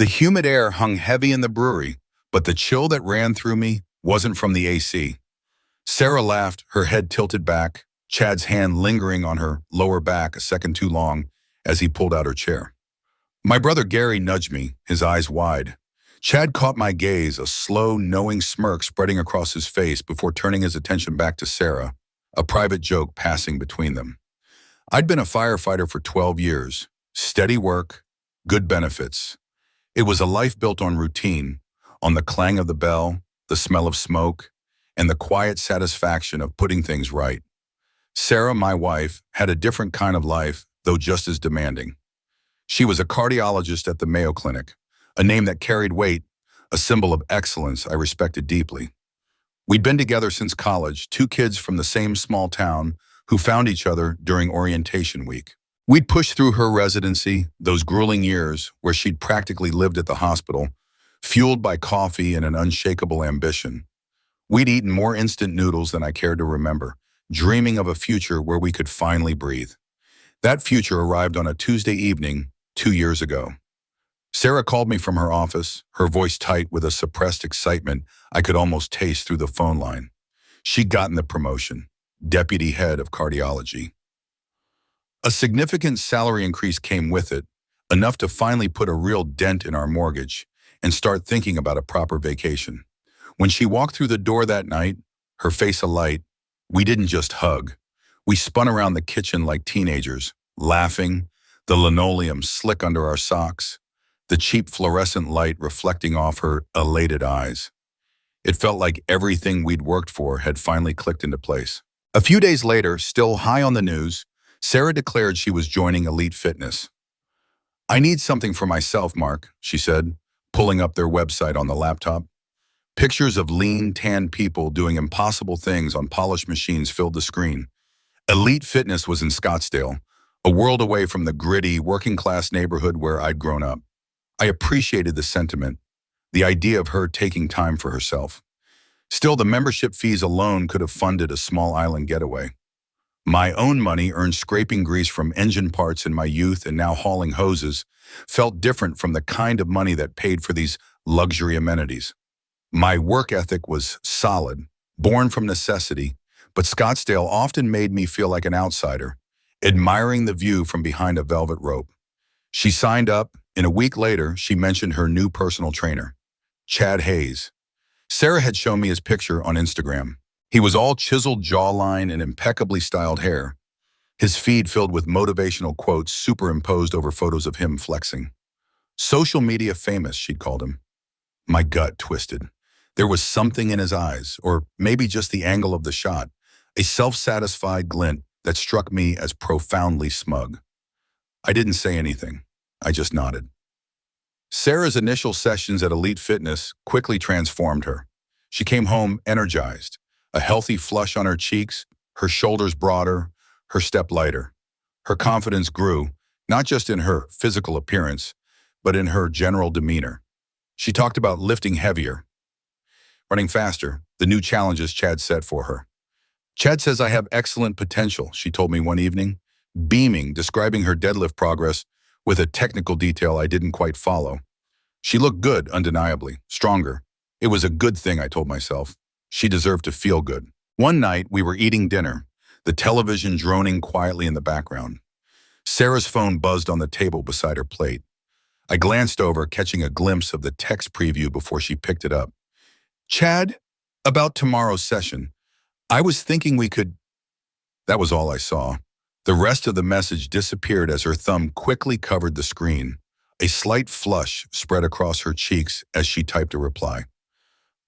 The humid air hung heavy in the brewery, but the chill that ran through me wasn't from the AC. Sarah laughed, her head tilted back, Chad's hand lingering on her lower back a second too long as he pulled out her chair. My brother Gary nudged me, his eyes wide. Chad caught my gaze, a slow, knowing smirk spreading across his face before turning his attention back to Sarah, a private joke passing between them. I'd been a firefighter for 12 years. Steady work, good benefits. It was a life built on routine, on the clang of the bell, the smell of smoke, and the quiet satisfaction of putting things right. Sarah, my wife, had a different kind of life, though just as demanding. She was a cardiologist at the Mayo Clinic, a name that carried weight, a symbol of excellence I respected deeply. We'd been together since college, two kids from the same small town who found each other during orientation week. We'd pushed through her residency, those grueling years where she'd practically lived at the hospital, fueled by coffee and an unshakable ambition. We'd eaten more instant noodles than I cared to remember, dreaming of a future where we could finally breathe. That future arrived on a Tuesday evening 2 years ago. Sarah called me from her office, her voice tight with a suppressed excitement I could almost taste through the phone line. She'd gotten the promotion, deputy head of cardiology. A significant salary increase came with it, enough to finally put a real dent in our mortgage and start thinking about a proper vacation. When she walked through the door that night, her face alight, we didn't just hug. We spun around the kitchen like teenagers, laughing, the linoleum slick under our socks, the cheap fluorescent light reflecting off her elated eyes. It felt like everything we'd worked for had finally clicked into place. A few days later, still high on the news, Sarah declared she was joining Elite Fitness. "I need something for myself, Mark," she said, pulling up their website on the laptop. Pictures of lean, tan people doing impossible things on polished machines filled the screen. Elite Fitness was in Scottsdale, a world away from the gritty, working-class neighborhood where I'd grown up. I appreciated the sentiment, the idea of her taking time for herself. Still, the membership fees alone could have funded a small island getaway. My own money, earned scraping grease from engine parts in my youth and now hauling hoses, felt different from the kind of money that paid for these luxury amenities. My work ethic was solid, born from necessity, but Scottsdale often made me feel like an outsider, admiring the view from behind a velvet rope. She signed up, and a week later, she mentioned her new personal trainer, Chad Hayes. Sarah had shown me his picture on Instagram. He was all chiseled jawline and impeccably styled hair, his feed filled with motivational quotes superimposed over photos of him flexing. Social media famous, she'd called him. My gut twisted. There was something in his eyes, or maybe just the angle of the shot, a self-satisfied glint that struck me as profoundly smug. I didn't say anything. I just nodded. Sarah's initial sessions at Elite Fitness quickly transformed her. She came home energized, a healthy flush on her cheeks, her shoulders broader, her step lighter. Her confidence grew, not just in her physical appearance, but in her general demeanor. She talked about lifting heavier, running faster, the new challenges Chad set for her. "Chad says I have excellent potential," she told me one evening, beaming, describing her deadlift progress with a technical detail I didn't quite follow. She looked good, undeniably, stronger. It was a good thing, I told myself. She deserved to feel good. One night, we were eating dinner, the television droning quietly in the background. Sarah's phone buzzed on the table beside her plate. I glanced over, catching a glimpse of the text preview before she picked it up. "Chad, about tomorrow's session. I was thinking we could..." That was all I saw. The rest of the message disappeared as her thumb quickly covered the screen. A slight flush spread across her cheeks as she typed a reply.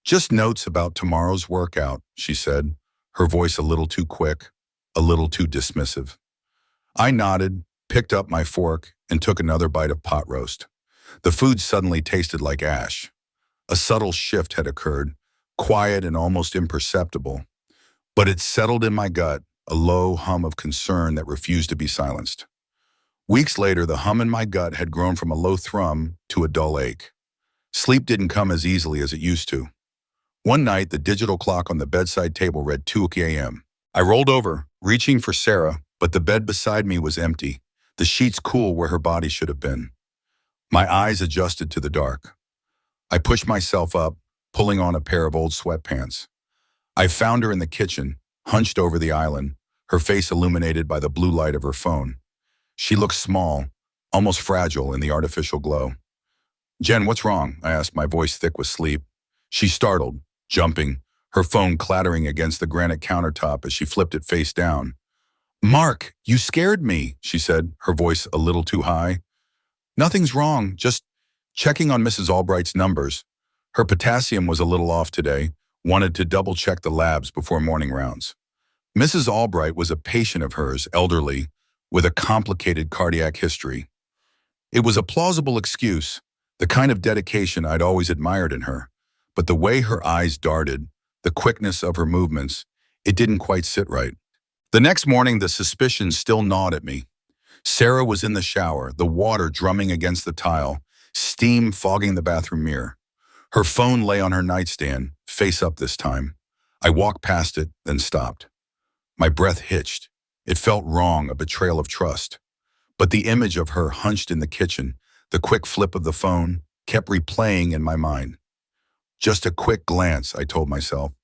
"Just notes about tomorrow's workout," she said, her voice a little too quick, a little too dismissive. I nodded, picked up my fork, and took another bite of pot roast. The food suddenly tasted like ash. A subtle shift had occurred, quiet and almost imperceptible, but it settled in my gut, a low hum of concern that refused to be silenced. Weeks later, the hum in my gut had grown from a low thrum to a dull ache. Sleep didn't come as easily as it used to. One night, the digital clock on the bedside table read 2 a.m. I rolled over, reaching for Sarah, but the bed beside me was empty, the sheets cool where her body should have been. My eyes adjusted to the dark. I pushed myself up, pulling on a pair of old sweatpants. I found her in the kitchen, hunched over the island, her face illuminated by the blue light of her phone. She looked small, almost fragile in the artificial glow. "Jen, what's wrong?" I asked, my voice thick with sleep. She startled, jumping, her phone clattering against the granite countertop as she flipped it face down. "Mark, you scared me," she said, her voice a little too high. "Nothing's wrong, just checking on Mrs. Albright's numbers. Her potassium was a little off today, wanted to double-check the labs before morning rounds." Mrs. Albright was a patient of hers, elderly, with a complicated cardiac history. It was a plausible excuse, the kind of dedication I'd always admired in her, but the way her eyes darted, the quickness of her movements, it didn't quite sit right. The next morning, the suspicion still gnawed at me. Sarah was in the shower, the water drumming against the tile, steam fogging the bathroom mirror. Her phone lay on her nightstand, face up this time. I walked past it, then stopped. My breath hitched. It felt wrong, a betrayal of trust. But the image of her hunched in the kitchen, the quick flip of the phone, kept replaying in my mind. Just a quick glance, I told myself.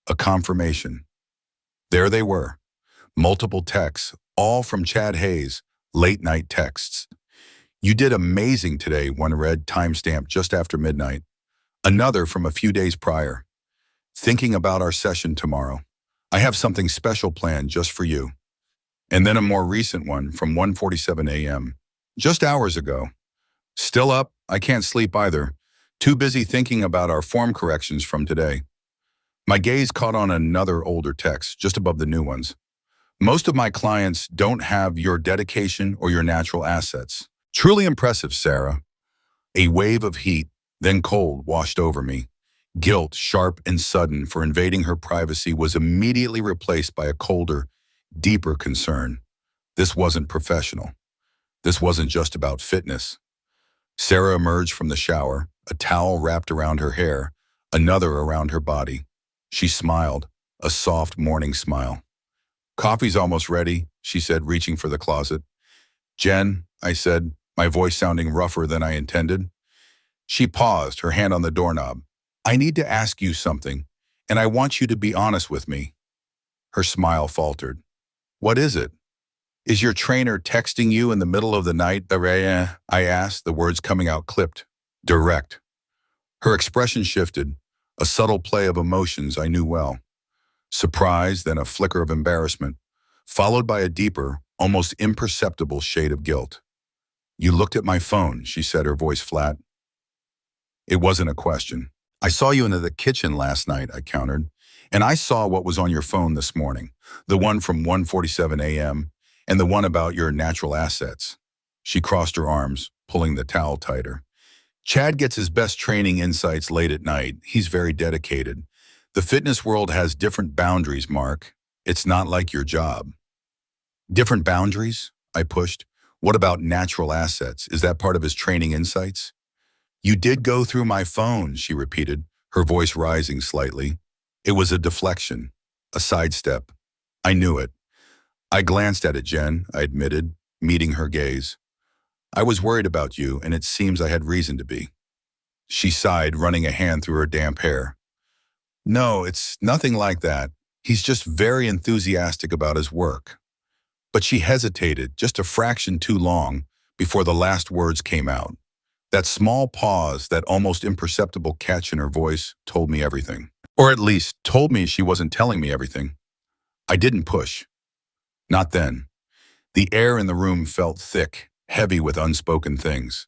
A confirmation. There they were. Multiple texts, all from Chad Hayes, late-night texts. "You did amazing today," one read, timestamped just after midnight. Another from a few days prior. "Thinking about our session tomorrow. I have something special planned just for you." And then a more recent one from 1:47 a.m., just hours ago. "Still up? I can't sleep either. Too busy thinking about our form corrections from today." My gaze caught on another older text, just above the new ones. "Most of my clients don't have your dedication or your natural assets. Truly impressive, Sarah." A wave of heat, then cold, washed over me. Guilt, sharp and sudden for invading her privacy, was immediately replaced by a colder, deeper concern. This wasn't professional. This wasn't just about fitness. Sarah emerged from the shower, a towel wrapped around her hair, another around her body. She smiled, a soft morning smile. "Coffee's almost ready," she said, reaching for the closet. "Jen," I said, my voice sounding rougher than I intended. She paused, her hand on the doorknob. "I need to ask you something, and I want you to be honest with me." Her smile faltered. "What is it?" "Is your trainer texting you in the middle of the night?" I asked, the words coming out clipped, direct. Her expression shifted, a subtle play of emotions I knew well. Surprise, then a flicker of embarrassment, followed by a deeper, almost imperceptible shade of guilt. "You looked at my phone," she said, her voice flat. It wasn't a question. "I saw you into the kitchen last night," I countered, "and I saw what was on your phone this morning, the one from 1:47 a.m., and the one about your natural assets." She crossed her arms, pulling the towel tighter. "Chad gets his best training insights late at night. He's very dedicated. The fitness world has different boundaries, Mark. It's not like your job." "Different boundaries?" I pushed. "What about natural assets? Is that part of his training insights?" "You did go through my phone," she repeated, her voice rising slightly. It was a deflection, a sidestep. I knew it. "I glanced at it, Jen," I admitted, meeting her gaze. "I was worried about you, and it seems I had reason to be." She sighed, running a hand through her damp hair. "No, it's nothing like that. He's just very enthusiastic about his work." But she hesitated, just a fraction too long, before the last words came out. That small pause, that almost imperceptible catch in her voice, told me everything. Or at least, told me she wasn't telling me everything. I didn't push. Not then. The air in the room felt thick, heavy with unspoken things.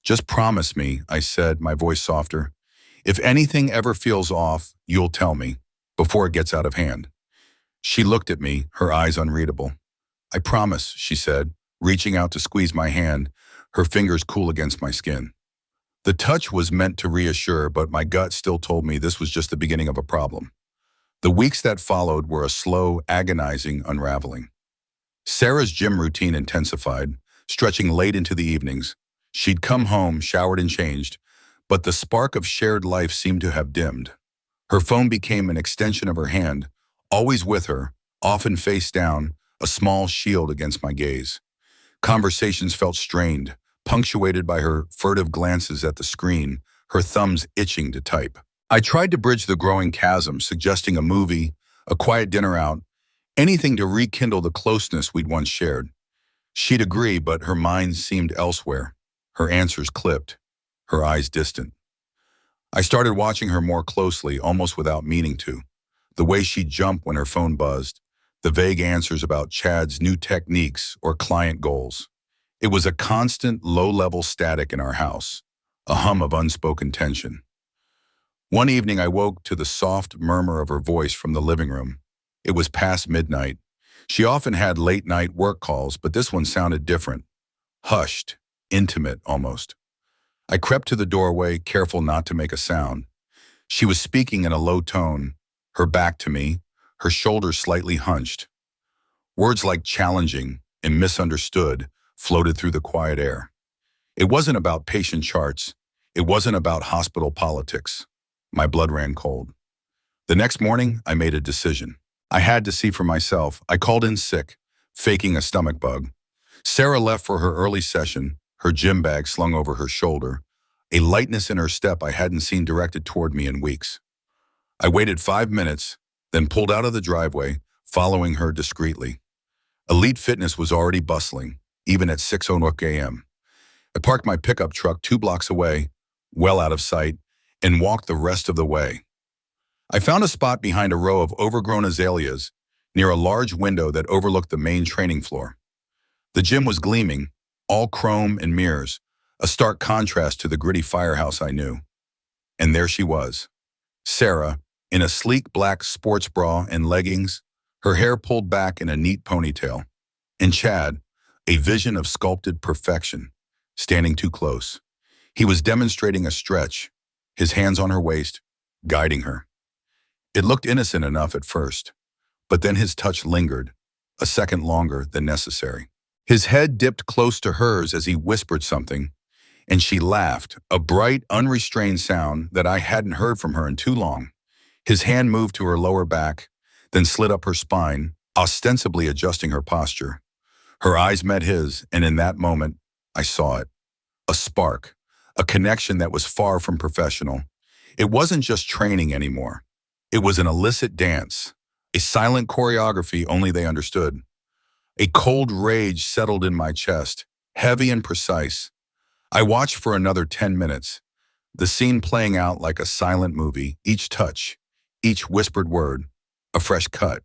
"Just promise me," I said, my voice softer. "If anything ever feels off, you'll tell me, before it gets out of hand." She looked at me, her eyes unreadable. "I promise," she said, reaching out to squeeze my hand, her fingers cool against my skin. The touch was meant to reassure, but my gut still told me this was just the beginning of a problem. The weeks that followed were a slow, agonizing unraveling. Sarah's gym routine intensified, stretching late into the evenings. She'd come home, showered and changed, but the spark of shared life seemed to have dimmed. Her phone became an extension of her hand, always with her, often face down, a small shield against my gaze. Conversations felt strained, punctuated by her furtive glances at the screen, her thumbs itching to type. I tried to bridge the growing chasm, suggesting a movie, a quiet dinner out, anything to rekindle the closeness we'd once shared. She'd agree, but her mind seemed elsewhere, her answers clipped, her eyes distant. I started watching her more closely, almost without meaning to. The way she'd jump when her phone buzzed, the vague answers about Chad's new techniques or client goals. It was a constant, low-level static in our house, a hum of unspoken tension. One evening I woke to the soft murmur of her voice from the living room. It was past midnight. She often had late-night work calls, but this one sounded different. Hushed, intimate almost. I crept to the doorway, careful not to make a sound. She was speaking in a low tone, her back to me, her shoulders slightly hunched. Words like challenging and misunderstood floated through the quiet air. It wasn't about patient charts. It wasn't about hospital politics. My blood ran cold. The next morning, I made a decision. I had to see for myself. I called in sick, faking a stomach bug. Sarah left for her early session, her gym bag slung over her shoulder, a lightness in her step I hadn't seen directed toward me in weeks. I waited 5 minutes, then pulled out of the driveway, following her discreetly. Elite Fitness was already bustling, even at 6:00 a.m. I parked my pickup truck 2 blocks away, well out of sight, and walked the rest of the way. I found a spot behind a row of overgrown azaleas near a large window that overlooked the main training floor. The gym was gleaming, all chrome and mirrors, a stark contrast to the gritty firehouse I knew. And there she was, Sarah, in a sleek black sports bra and leggings, her hair pulled back in a neat ponytail, and Chad, a vision of sculpted perfection, standing too close. He was demonstrating a stretch, his hands on her waist, guiding her. It looked innocent enough at first, but then his touch lingered, a second longer than necessary. His head dipped close to hers as he whispered something, and she laughed, a bright, unrestrained sound that I hadn't heard from her in too long. His hand moved to her lower back, then slid up her spine, ostensibly adjusting her posture. Her eyes met his, and in that moment, I saw it. A spark, a connection that was far from professional. It wasn't just training anymore. It was an illicit dance, a silent choreography only they understood. A cold rage settled in my chest, heavy and precise. I watched for another 10 minutes, the scene playing out like a silent movie, each touch, each whispered word, a fresh cut.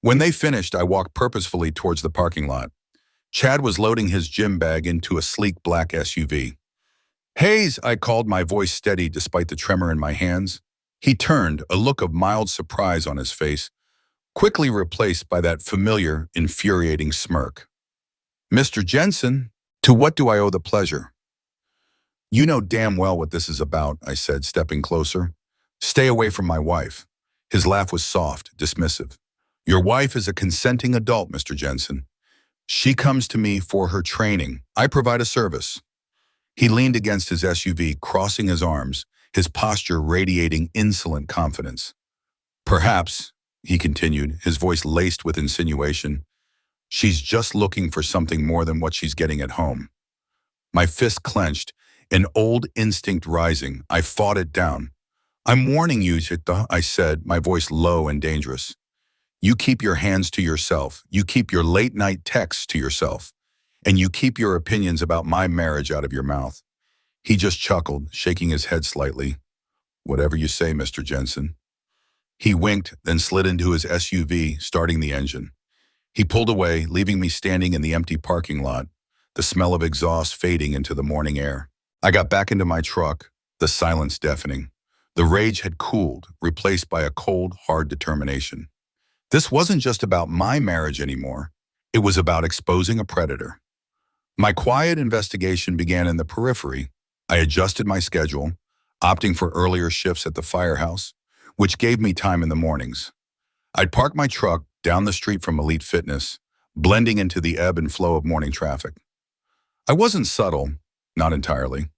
When they finished, I walked purposefully towards the parking lot. Chad was loading his gym bag into a sleek black SUV. "Hayes," I called, my voice steady despite the tremor in my hands. He turned, a look of mild surprise on his face, quickly replaced by that familiar, infuriating smirk. "Mr. Jensen, to what do I owe the pleasure?" "You know damn well what this is about," I said, stepping closer. "Stay away from my wife." His laugh was soft, dismissive. "Your wife is a consenting adult, Mr. Jensen. She comes to me for her training. I provide a service." He leaned against his SUV, crossing his arms, his posture radiating insolent confidence. "Perhaps," he continued, his voice laced with insinuation, "she's just looking for something more than what she's getting at home." My fist clenched, an old instinct rising. I fought it down. "I'm warning you, Chita," I said, my voice low and dangerous. "You keep your hands to yourself. You keep your late-night texts to yourself. And you keep your opinions about my marriage out of your mouth." He just chuckled, shaking his head slightly. "Whatever you say, Mr. Jensen." He winked, then slid into his SUV, starting the engine. He pulled away, leaving me standing in the empty parking lot, the smell of exhaust fading into the morning air. I got back into my truck, the silence deafening. The rage had cooled, replaced by a cold, hard determination. This wasn't just about my marriage anymore. It was about exposing a predator. My quiet investigation began in the periphery. I adjusted my schedule, opting for earlier shifts at the firehouse, which gave me time in the mornings. I'd park my truck down the street from Elite Fitness, blending into the ebb and flow of morning traffic. I wasn't subtle, not entirely.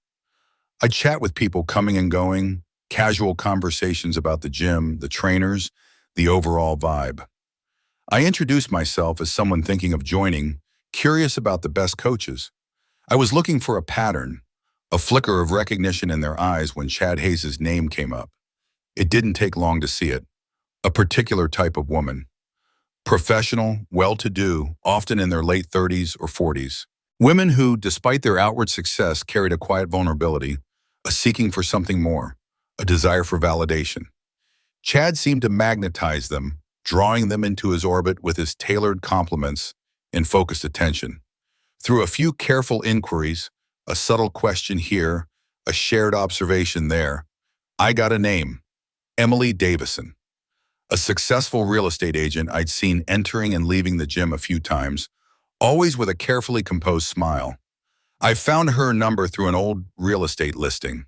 I'd chat with people coming and going, casual conversations about the gym, the trainers, the overall vibe. I introduced myself as someone thinking of joining, curious about the best coaches. I was looking for a pattern, a flicker of recognition in their eyes when Chad Hayes' name came up. It didn't take long to see it. A particular type of woman. Professional, well-to-do, often in their late 30s or 40s. Women who, despite their outward success, carried a quiet vulnerability, a seeking for something more, a desire for validation. Chad seemed to magnetize them, drawing them into his orbit with his tailored compliments and focused attention. Through a few careful inquiries, a subtle question here, a shared observation there, I got a name, Emily Davison. A successful real estate agent I'd seen entering and leaving the gym a few times, always with a carefully composed smile. I found her number through an old real estate listing.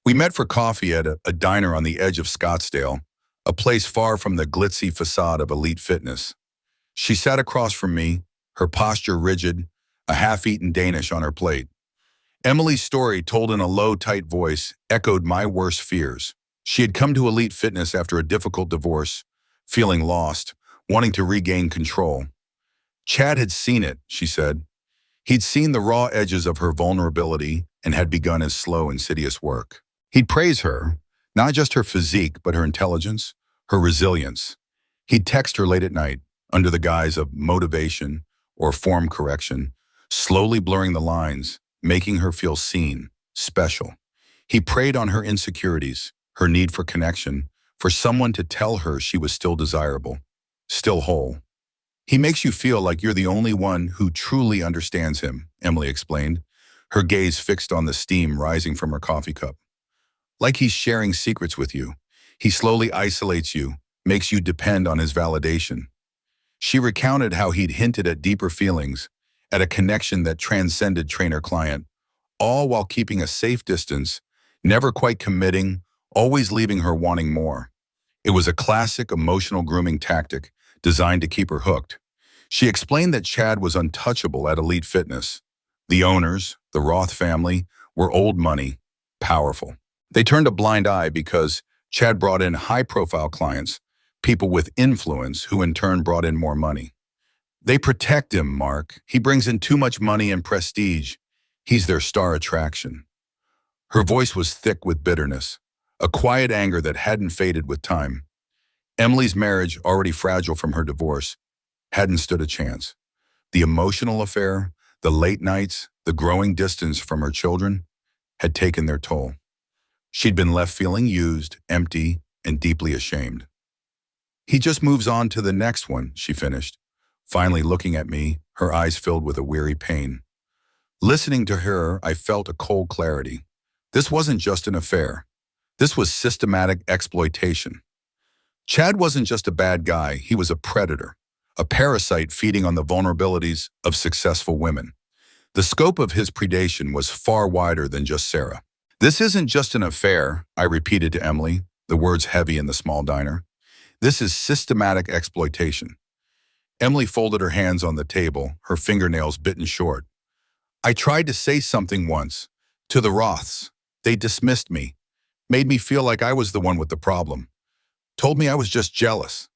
We met for coffee at a diner on the edge of Scottsdale, a place far from the glitzy facade of elite fitness. She sat across from me, her posture rigid, a half-eaten Danish on her plate. Emily's story, told in a low, tight voice, echoed my worst fears. She had come to elite fitness after a difficult divorce, feeling lost, wanting to regain control. Chad had seen it, she said. He'd seen the raw edges of her vulnerability and had begun his slow, insidious work. He'd praise her, not just her physique, but her intelligence, her resilience. He'd text her late at night, under the guise of motivation or form correction, slowly blurring the lines, making her feel seen, special. He preyed on her insecurities, her need for connection, for someone to tell her she was still desirable, still whole. He makes you feel like you're the only one who truly understands him, Emily explained, her gaze fixed on the steam rising from her coffee cup. Like he's sharing secrets with you. He slowly isolates you, makes you depend on his validation. She recounted how he'd hinted at deeper feelings, at a connection that transcended trainer-client, all while keeping a safe distance, never quite committing, always leaving her wanting more. It was a classic emotional grooming tactic designed to keep her hooked. She explained that Chad was untouchable at Elite Fitness. The owners, the Roth family, were old money, powerful. They turned a blind eye because Chad brought in high-profile clients, people with influence who in turn brought in more money. They protect him, Mark. He brings in too much money and prestige. He's their star attraction. Her voice was thick with bitterness, a quiet anger that hadn't faded with time. Emily's marriage, already fragile from her divorce, hadn't stood a chance. The emotional affair, the late nights, the growing distance from her children had taken their toll. She'd been left feeling used, empty, and deeply ashamed. He just moves on to the next one, she finished, finally looking at me, her eyes filled with a weary pain. Listening to her, I felt a cold clarity. This wasn't just an affair. This was systematic exploitation. Chad wasn't just a bad guy, he was a predator, a parasite feeding on the vulnerabilities of successful women. The scope of his predation was far wider than just Sarah. This isn't just an affair, I repeated to Emily, the words heavy in the small diner. This is systematic exploitation. Emily folded her hands on the table, her fingernails bitten short. I tried to say something once, to the Roths. They dismissed me, made me feel like I was the one with the problem, told me I was just jealous.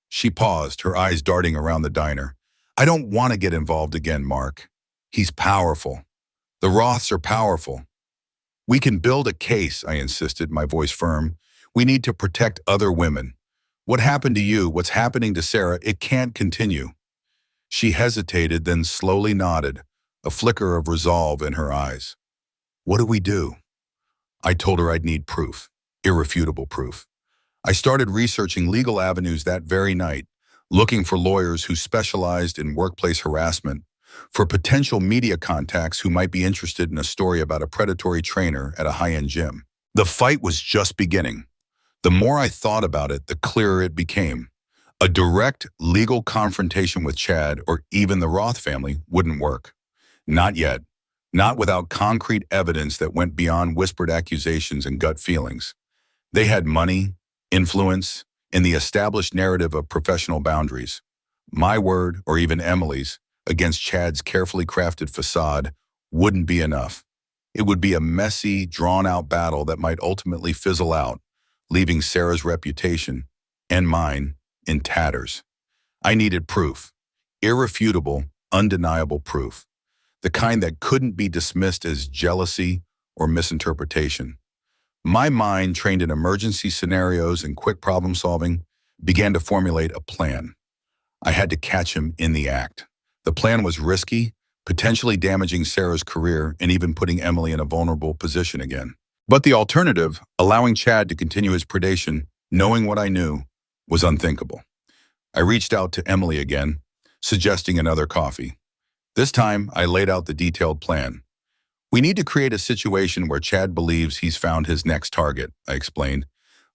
She paused, her eyes darting around the diner. I don't want to get involved again, Mark. He's powerful. The Roths are powerful. We can build a case, I insisted, my voice firm. We need to protect other women. What happened to you, what's happening to Sarah, it can't continue. She hesitated, then slowly nodded, a flicker of resolve in her eyes. What do we do? I told her I'd need proof, irrefutable proof. I started researching legal avenues that very night, looking for lawyers who specialized in workplace harassment, for potential media contacts who might be interested in a story about a predatory trainer at a high-end gym. The fight was just beginning. The more I thought about it, the clearer it became. A direct legal confrontation with Chad or even the Roth family wouldn't work. Not yet. Not without concrete evidence that went beyond whispered accusations and gut feelings. They had money, influence, and the established narrative of professional boundaries. My word, or even Emily's, against Chad's carefully crafted facade wouldn't be enough. It would be a messy, drawn-out battle that might ultimately fizzle out, leaving Sarah's reputation, and mine, in tatters. I needed proof. Irrefutable, undeniable proof. the kind that couldn't be dismissed as jealousy or misinterpretation. My mind, trained in emergency scenarios and quick problem solving, began to formulate a plan. I had to catch him in the act. The plan was risky, potentially damaging Sarah's career and even putting Emily in a vulnerable position again. But the alternative, allowing Chad to continue his predation, knowing what I knew, was unthinkable. I reached out to Emily again, suggesting another coffee. This time, I laid out the detailed plan. We need to create a situation where Chad believes he's found his next target, I explained,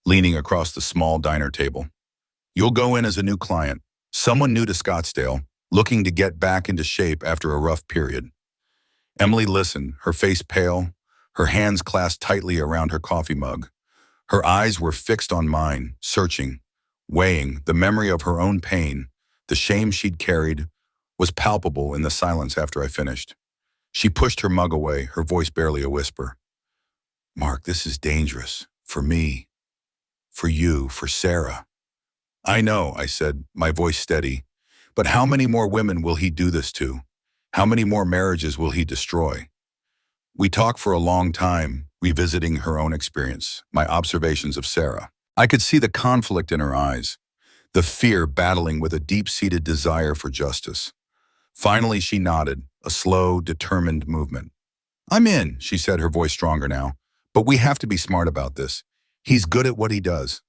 leaning across the small diner table. You'll go in as a new client, someone new to Scottsdale, looking to get back into shape after a rough period. Emily listened, her face pale, her hands clasped tightly around her coffee mug. Her eyes were fixed on mine, searching, weighing. The memory of her own pain, the shame she'd carried, was palpable in the silence after I finished. She pushed her mug away, her voice barely a whisper. Mark, this is dangerous. For me. For you. For Sarah. I know, I said, my voice steady. But how many more women will he do this to? How many more marriages will he destroy? We talked for a long time, revisiting her own experience, my observations of Sarah. I could see the conflict in her eyes, the fear battling with a deep-seated desire for justice. Finally, she nodded, a slow, determined movement. I'm in, she said, her voice stronger now. But we have to be smart about this. He's good at what he does.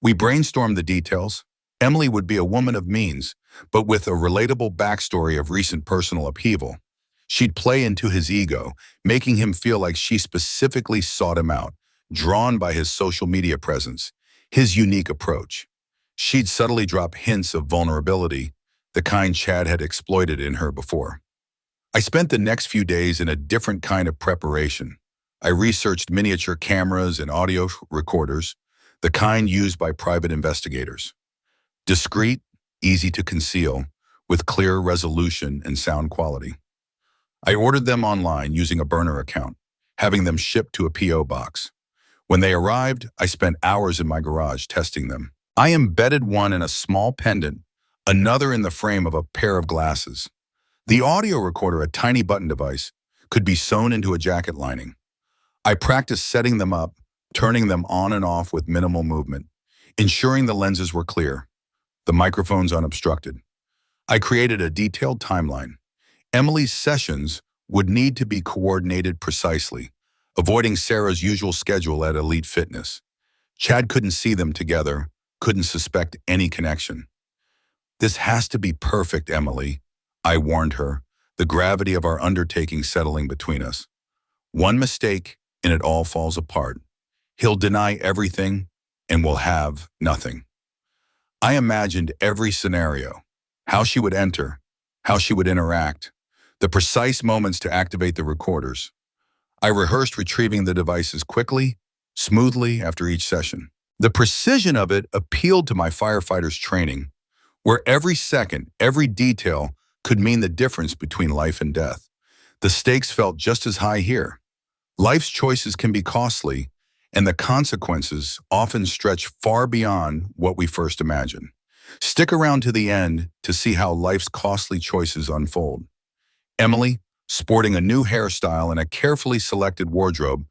We brainstormed the details. Emily would be a woman of means, but with a relatable backstory of recent personal upheaval. She'd play into his ego, making him feel like she specifically sought him out, drawn by his social media presence, his unique approach. She'd subtly drop hints of vulnerability, the kind Chad had exploited in her before. I spent the next few days in a different kind of preparation. I researched miniature cameras and audio recorders, the kind used by private investigators. Discreet, easy to conceal, with clear resolution and sound quality. I ordered them online using a burner account, having them shipped to a P.O. box. When they arrived, I spent hours in my garage testing them. I embedded one in a small pendant, another in the frame of a pair of glasses. The audio recorder, a tiny button device, could be sewn into a jacket lining. I practiced setting them up, turning them on and off with minimal movement, ensuring the lenses were clear, the microphones unobstructed. I created a detailed timeline. Emily's sessions would need to be coordinated precisely, avoiding Sarah's usual schedule at Elite Fitness. Chad couldn't see them together, couldn't suspect any connection. This has to be perfect, Emily, I warned her, the gravity of our undertaking settling between us. One mistake, and it all falls apart. He'll deny everything, and we'll have nothing. I imagined every scenario, how she would enter, how she would interact, the precise moments to activate the recorders. I rehearsed retrieving the devices quickly, smoothly after each session. The precision of it appealed to my firefighter's training, where every second, every detail could mean the difference between life and death. The stakes felt just as high here. Life's choices can be costly, and the consequences often stretch far beyond what we first imagine. Stick around to the end to see how life's costly choices unfold. Emily, sporting a new hairstyle and a carefully selected wardrobe,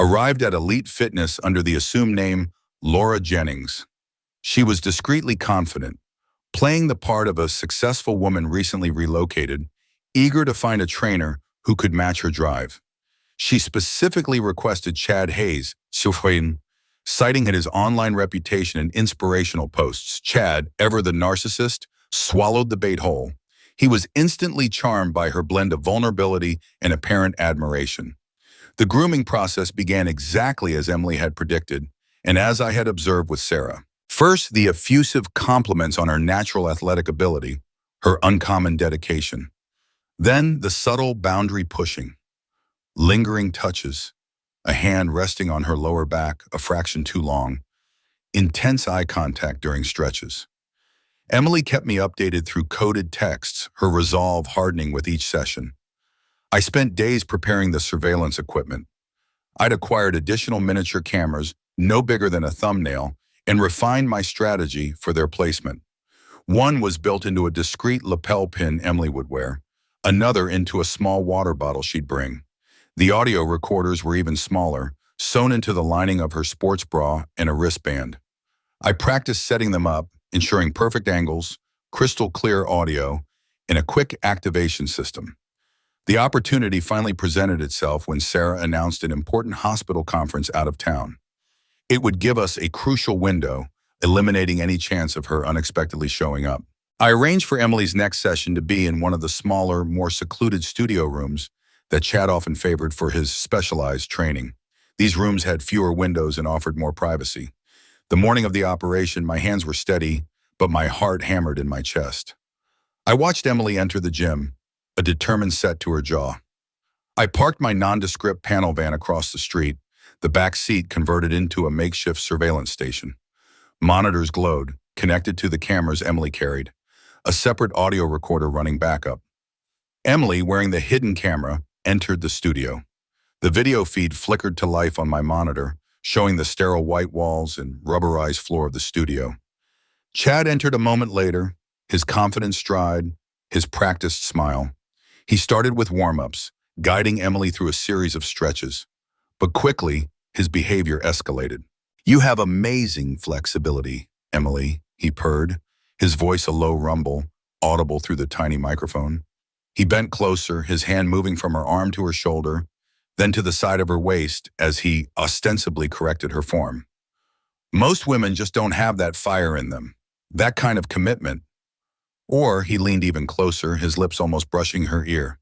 arrived at Elite Fitness under the assumed name Laura Jennings. She was discreetly confident, playing the part of a successful woman recently relocated, eager to find a trainer who could match her drive. She specifically requested Chad Hayes, citing his online reputation and inspirational posts. Chad, ever the narcissist, swallowed the bait whole. He was instantly charmed by her blend of vulnerability and apparent admiration. The grooming process began exactly as Emily had predicted, and as I had observed with Sarah. First, the effusive compliments on her natural athletic ability, her uncommon dedication. Then, the subtle boundary pushing, lingering touches, a hand resting on her lower back a fraction too long, intense eye contact during stretches. Emily kept me updated through coded texts, her resolve hardening with each session. I spent days preparing the surveillance equipment. I'd acquired additional miniature cameras, no bigger than a thumbnail, and refined my strategy for their placement. One was built into a discreet lapel pin Emily would wear. another into a small water bottle she'd bring. The audio recorders were even smaller, sewn into the lining of her sports bra and a wristband. I practiced setting them up, ensuring perfect angles, crystal clear audio, and a quick activation system. The opportunity finally presented itself when Sarah announced an important hospital conference out of town. It would give us a crucial window, eliminating any chance of her unexpectedly showing up. I arranged for Emily's next session to be in one of the smaller, more secluded studio rooms that Chad often favored for his specialized training. These rooms had fewer windows and offered more privacy. The morning of the operation, my hands were steady, but my heart hammered in my chest. I watched Emily enter the gym, a determined set to her jaw. I parked my nondescript panel van across the street, the back seat converted into a makeshift surveillance station. Monitors glowed, connected to the cameras Emily carried, a separate audio recorder running backup. Emily, wearing the hidden camera, entered the studio. The video feed flickered to life on my monitor, showing the sterile white walls and rubberized floor of the studio. Chad entered a moment later, his confident stride, his practiced smile. He started with warm-ups, guiding Emily through a series of stretches. But quickly, his behavior escalated. "You have amazing flexibility, Emily," he purred, his voice a low rumble, audible through the tiny microphone. He bent closer, his hand moving from her arm to her shoulder, then to the side of her waist as he ostensibly corrected her form. "Most women just don't have that fire in them, that kind of commitment." Or he leaned even closer, his lips almost brushing her ear.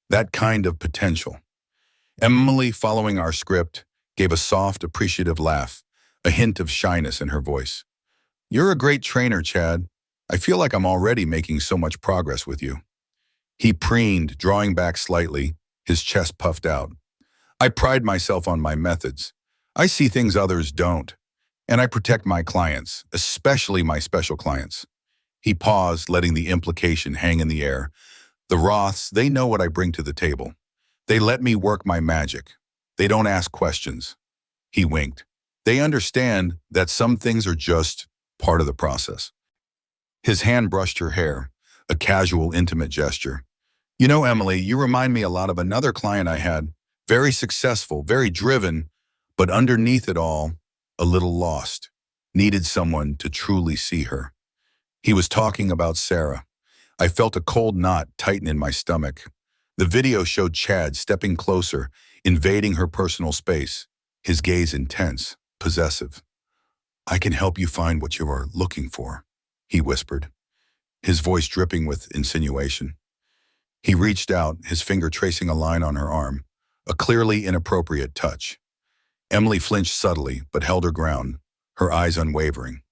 "That kind of potential." Emily, following our script, gave a soft, appreciative laugh, a hint of shyness in her voice. "You're a great trainer, Chad. I feel like I'm already making so much progress with you." He preened, drawing back slightly, his chest puffed out. "I pride myself on my methods. I see things others don't, and I protect my clients, especially my special clients." He paused, letting the implication hang in the air. "The Roths, they know what I bring to the table. They let me work my magic. They don't ask questions." He winked. "They understand that some things are just part of the process." His hand brushed her hair, a casual, intimate gesture. "You know, Emily, you remind me a lot of another client I had. Very successful, very driven, but underneath it all, a little lost. Needed someone to truly see her." He was talking about Sarah. I felt a cold knot tighten in my stomach. The video showed Chad stepping closer, invading her personal space, his gaze intense, possessive. "I can help you find what you are looking for," he whispered, his voice dripping with insinuation. He reached out, his finger tracing a line on her arm, a clearly inappropriate touch. Emily flinched subtly, but held her ground, her eyes unwavering.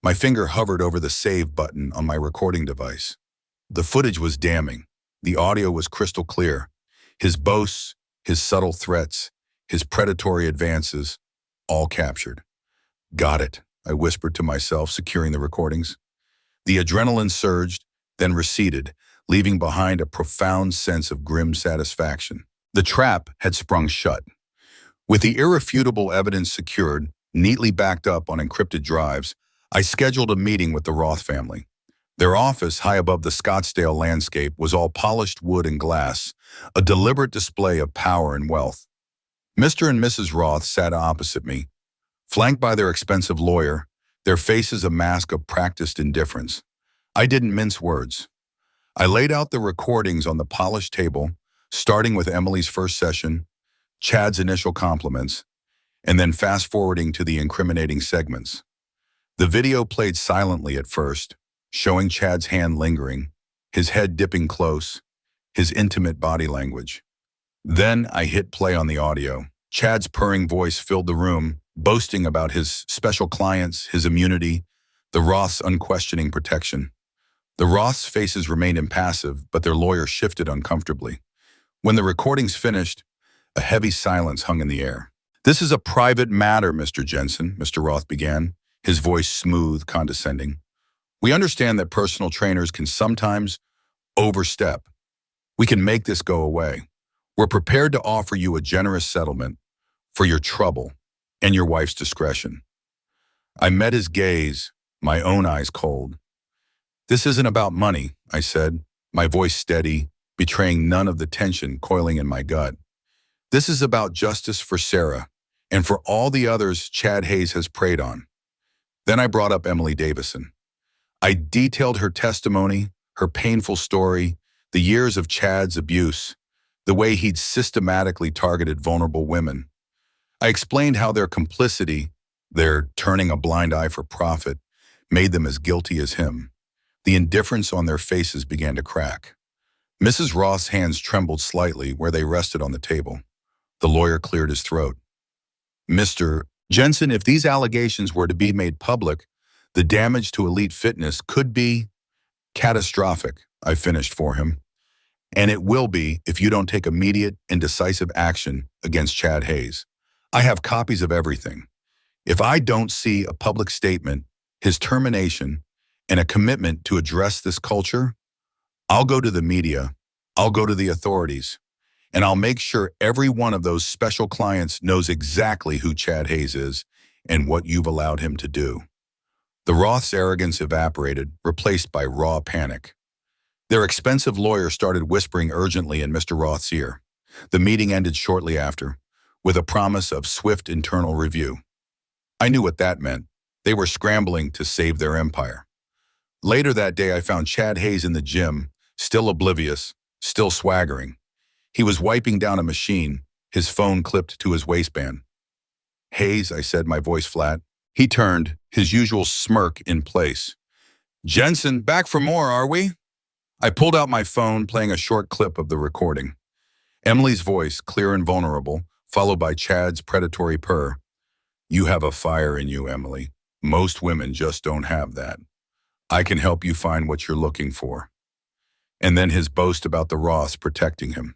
My finger hovered over the save button on my recording device. The footage was damning. The audio was crystal clear. His boasts, his subtle threats, his predatory advances, all captured. "Got it," I whispered to myself, securing the recordings. The adrenaline surged, then receded, leaving behind a profound sense of grim satisfaction. The trap had sprung shut. With the irrefutable evidence secured, neatly backed up on encrypted drives, I scheduled a meeting with the Roth family. Their office, high above the Scottsdale landscape, was all polished wood and glass, a deliberate display of power and wealth. Mr. and Mrs. Roth sat opposite me, flanked by their expensive lawyer, their faces a mask of practiced indifference. I didn't mince words. I laid out the recordings on the polished table, starting with Emily's first session, Chad's initial compliments, and then fast-forwarding to the incriminating segments. The video played silently at first, showing Chad's hand lingering, his head dipping close, his intimate body language. Then I hit play on the audio. Chad's purring voice filled the room, boasting about his special clients, his immunity, the Roth's unquestioning protection. The Roth's faces remained impassive, but their lawyer shifted uncomfortably. When the recordings finished, a heavy silence hung in the air. "This is a private matter, Mr. Jensen," Mr. Roth began, his voice smooth, condescending. "We understand that personal trainers can sometimes overstep. We can make this go away. We're prepared to offer you a generous settlement for your trouble and your wife's discretion." I met his gaze, my own eyes cold. "This isn't about money," I said, my voice steady, betraying none of the tension coiling in my gut. This is about justice for Sarah and for all the others Chad Hayes has preyed on. Then I brought up Emily Davison. I detailed her testimony, her painful story, the years of Chad's abuse, the way he'd systematically targeted vulnerable women. I explained how their complicity, their turning a blind eye for profit, made them as guilty as him. The indifference on their faces began to crack. Mrs. Roth's hands trembled slightly where they rested on the table. The lawyer cleared his throat. Mr. Jensen, if these allegations were to be made public, the damage to Elite Fitness could be catastrophic, I finished for him. And it will be if you don't take immediate and decisive action against Chad Hayes. I have copies of everything. If I don't see a public statement, his termination, and a commitment to address this culture, I'll go to the media, I'll go to the authorities, and I'll make sure every one of those special clients knows exactly who Chad Hayes is and what you've allowed him to do. The Roth's arrogance evaporated, replaced by raw panic. Their expensive lawyer started whispering urgently in Mr. Roth's ear. The meeting ended shortly after, with a promise of swift internal review. I knew what that meant. They were scrambling to save their empire. Later that day, I found Chad Hayes in the gym, still oblivious, still swaggering. He was wiping down a machine, his phone clipped to his waistband. Hayes, I said, my voice flat. He turned, his usual smirk in place. Jensen, back for more, are we? I pulled out my phone, playing a short clip of the recording. Emily's voice, clear and vulnerable, followed by Chad's predatory purr. You have a fire in you, Emily. Most women just don't have that. I can help you find what you're looking for. And then his boast about the Roths protecting him.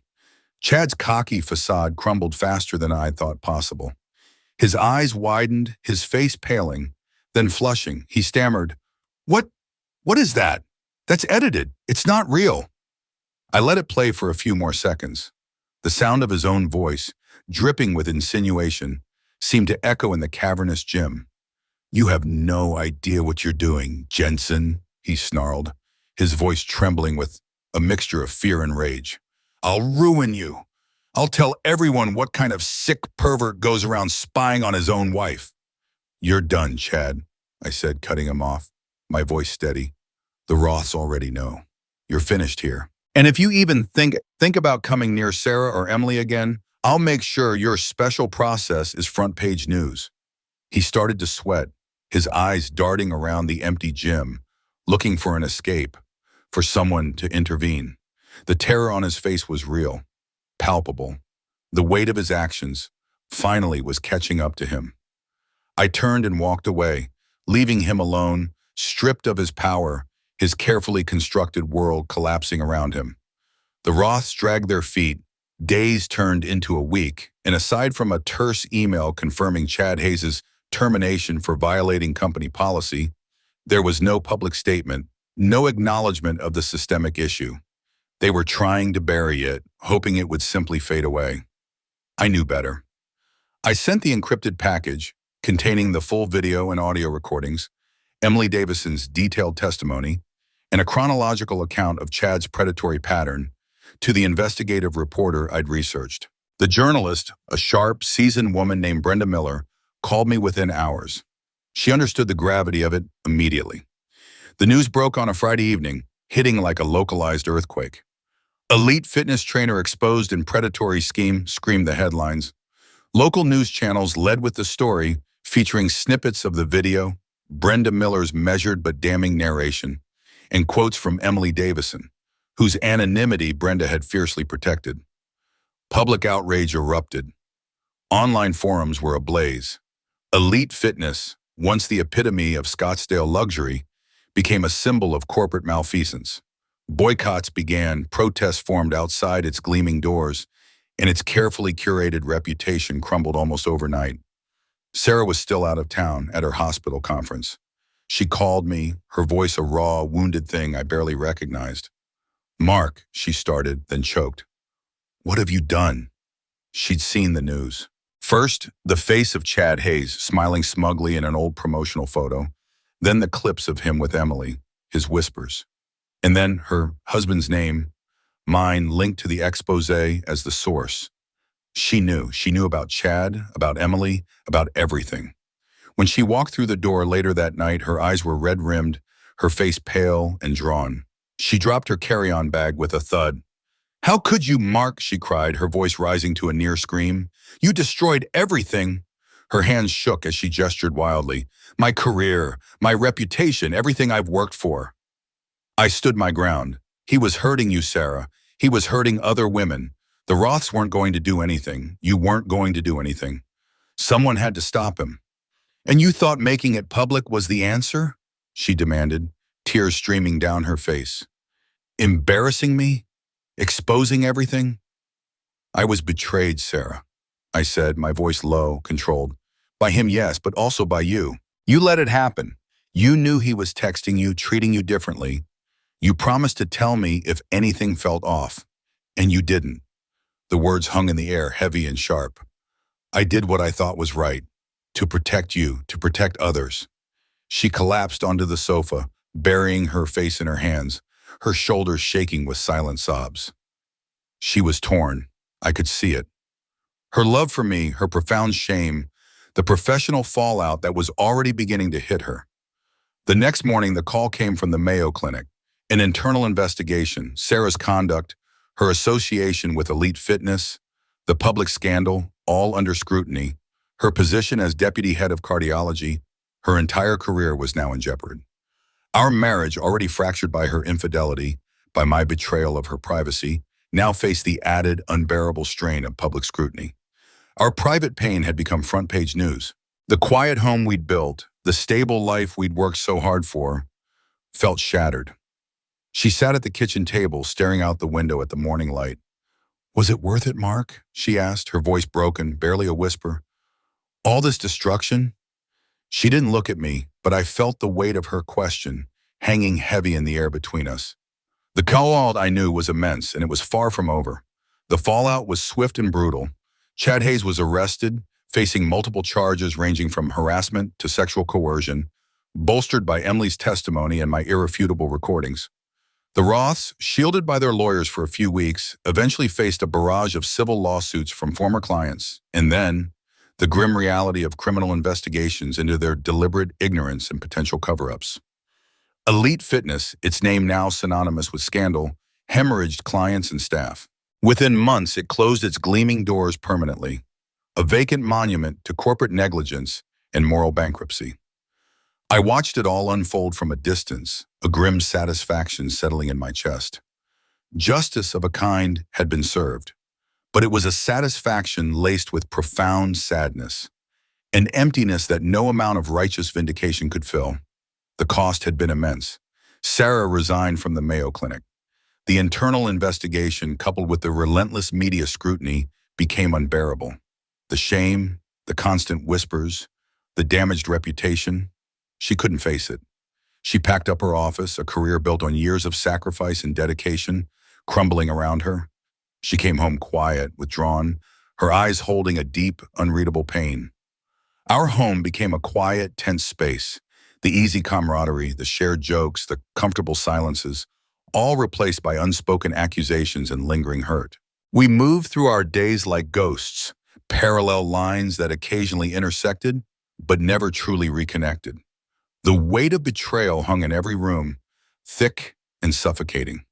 Chad's cocky facade crumbled faster than I thought possible. His eyes widened, his face paling, then flushing. He stammered, What is that? That's edited. It's not real. I let it play for a few more seconds. The sound of his own voice, dripping with insinuation, seemed to echo in the cavernous gym. You have no idea what you're doing, Jensen, he snarled, his voice trembling with a mixture of fear and rage. I'll ruin you. I'll tell everyone what kind of sick pervert goes around spying on his own wife. You're done, Chad, I said, cutting him off, my voice steady. The Roths already know. You're finished here. And if you even think about coming near Sarah or Emily again, I'll make sure your special process is front page news. He started to sweat, his eyes darting around the empty gym, looking for an escape, for someone to intervene. The terror on his face was real, palpable. The weight of his actions finally was catching up to him. I turned and walked away, leaving him alone, stripped of his power, his carefully constructed world collapsing around him. The Roths dragged their feet, days turned into a week, and aside from a terse email confirming Chad Hayes' termination for violating company policy, there was no public statement, no acknowledgement of the systemic issue. They were trying to bury it, hoping it would simply fade away. I knew better. I sent the encrypted package, containing the full video and audio recordings, Emily Davison's detailed testimony, and a chronological account of Chad's predatory pattern, to the investigative reporter I'd researched. The journalist, a sharp, seasoned woman named Brenda Miller, called me within hours. She understood the gravity of it immediately. The news broke on a Friday evening, hitting like a localized earthquake. Elite fitness trainer exposed in predatory scheme, screamed the headlines. Local news channels led with the story, featuring snippets of the video, Brenda Miller's measured but damning narration, and quotes from Emily Davison, whose anonymity Brenda had fiercely protected. Public outrage erupted. Online forums were ablaze. Elite fitness, once the epitome of Scottsdale luxury, became a symbol of corporate malfeasance. Boycotts began, protests formed outside its gleaming doors, and its carefully curated reputation crumbled almost overnight. Sarah was still out of town at her hospital conference. She called me, her voice a raw, wounded thing I barely recognized. Mark, she started, then choked. What have you done? She'd seen the news. First, the face of Chad Hayes smiling smugly in an old promotional photo, then the clips of him with Emily, his whispers, and then her husband's name, mine linked to the expose as the source. She knew. She knew about Chad, about Emily, about everything. When she walked through the door later that night, her eyes were red-rimmed, her face pale and drawn. She dropped her carry-on bag with a thud. "How could you, Mark?" she cried, her voice rising to a near scream. "You destroyed everything." Her hands shook as she gestured wildly. "My career, my reputation, everything I've worked for." I stood my ground. "He was hurting you, Sarah. He was hurting other women. The Roths weren't going to do anything. You weren't going to do anything. Someone had to stop him." "And you thought making it public was the answer?" she demanded, tears streaming down her face. "Embarrassing me? Exposing everything?" "I was betrayed, Sarah," I said, my voice low, controlled. "By him, yes, but also by you. You let it happen. You knew he was texting you, treating you differently. You promised to tell me if anything felt off, and you didn't." The words hung in the air, heavy and sharp. "I did what I thought was right, to protect you, to protect others." She collapsed onto the sofa, burying her face in her hands, her shoulders shaking with silent sobs. She was torn. I could see it. Her love for me, her profound shame, the professional fallout that was already beginning to hit her. The next morning, the call came from the Mayo Clinic. An internal investigation, Sarah's conduct, her association with Elite Fitness, the public scandal, all under scrutiny. Her position as deputy head of cardiology, her entire career was now in jeopardy. Our marriage, already fractured by her infidelity, by my betrayal of her privacy, now faced the added, unbearable strain of public scrutiny. Our private pain had become front-page news. The quiet home we'd built, the stable life we'd worked so hard for, felt shattered. She sat at the kitchen table, staring out the window at the morning light. "Was it worth it, Mark?" she asked, her voice broken, barely a whisper. "All this destruction?" She didn't look at me, but I felt the weight of her question, hanging heavy in the air between us. The fallout, I knew, was immense, and it was far from over. The fallout was swift and brutal. Chad Hayes was arrested, facing multiple charges ranging from harassment to sexual coercion, bolstered by Emily's testimony and my irrefutable recordings. The Roths, shielded by their lawyers for a few weeks, eventually faced a barrage of civil lawsuits from former clients, and then the grim reality of criminal investigations into their deliberate ignorance and potential cover-ups. Elite Fitness, its name now synonymous with scandal, hemorrhaged clients and staff. Within months, it closed its gleaming doors permanently, a vacant monument to corporate negligence and moral bankruptcy. I watched it all unfold from a distance, a grim satisfaction settling in my chest. Justice of a kind had been served, but it was a satisfaction laced with profound sadness, an emptiness that no amount of righteous vindication could fill. The cost had been immense. Sarah resigned from the Mayo Clinic. The internal investigation, coupled with the relentless media scrutiny, became unbearable. The shame, the constant whispers, the damaged reputation. She couldn't face it. She packed up her office, a career built on years of sacrifice and dedication, crumbling around her. She came home quiet, withdrawn, her eyes holding a deep, unreadable pain. Our home became a quiet, tense space. The easy camaraderie, the shared jokes, the comfortable silences, all replaced by unspoken accusations and lingering hurt. We moved through our days like ghosts, parallel lines that occasionally intersected, but never truly reconnected. The weight of betrayal hung in every room, thick and suffocating.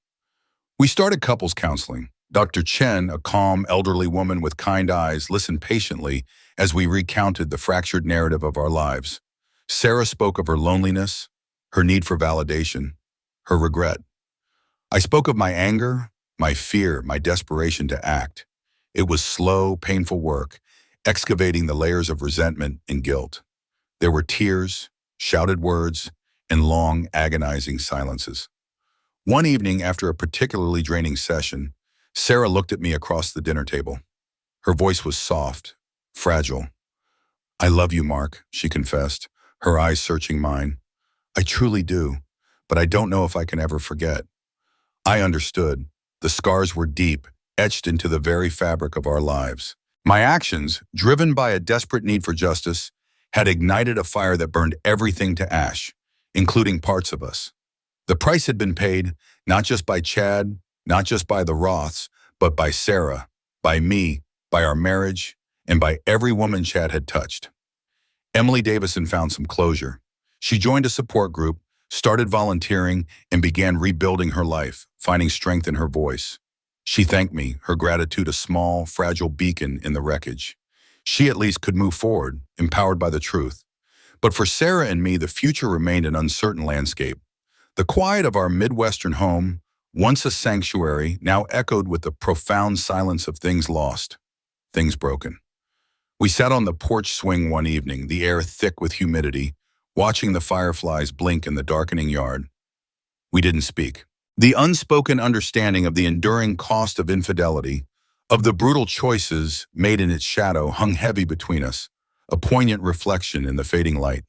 We started couples counseling. Dr. Chen, a calm, elderly woman with kind eyes, listened patiently as we recounted the fractured narrative of our lives. Sarah spoke of her loneliness, her need for validation, her regret. I spoke of my anger, my fear, my desperation to act. It was slow, painful work, excavating the layers of resentment and guilt. There were tears, shouted words, and long, agonizing silences. One evening, after a particularly draining session, Sarah looked at me across the dinner table. Her voice was soft, fragile. "I love you, Mark," she confessed, her eyes searching mine. "I truly do, but I don't know if I can ever forget." I understood. The scars were deep, etched into the very fabric of our lives. My actions, driven by a desperate need for justice, had ignited a fire that burned everything to ash, including parts of us. The price had been paid, not just by Chad, not just by the Roths, but by Sarah, by me, by our marriage, and by every woman Chad had touched. Emily Davison found some closure. She joined a support group, started volunteering, and began rebuilding her life, finding strength in her voice. She thanked me, her gratitude a small, fragile beacon in the wreckage. She at least could move forward, empowered by the truth. But for Sarah and me, the future remained an uncertain landscape. The quiet of our Midwestern home, once a sanctuary, now echoed with the profound silence of things lost, things broken. We sat on the porch swing one evening, the air thick with humidity, watching the fireflies blink in the darkening yard. We didn't speak. The unspoken understanding of the enduring cost of infidelity, of the brutal choices made in its shadow, hung heavy between us, a poignant reflection in the fading light.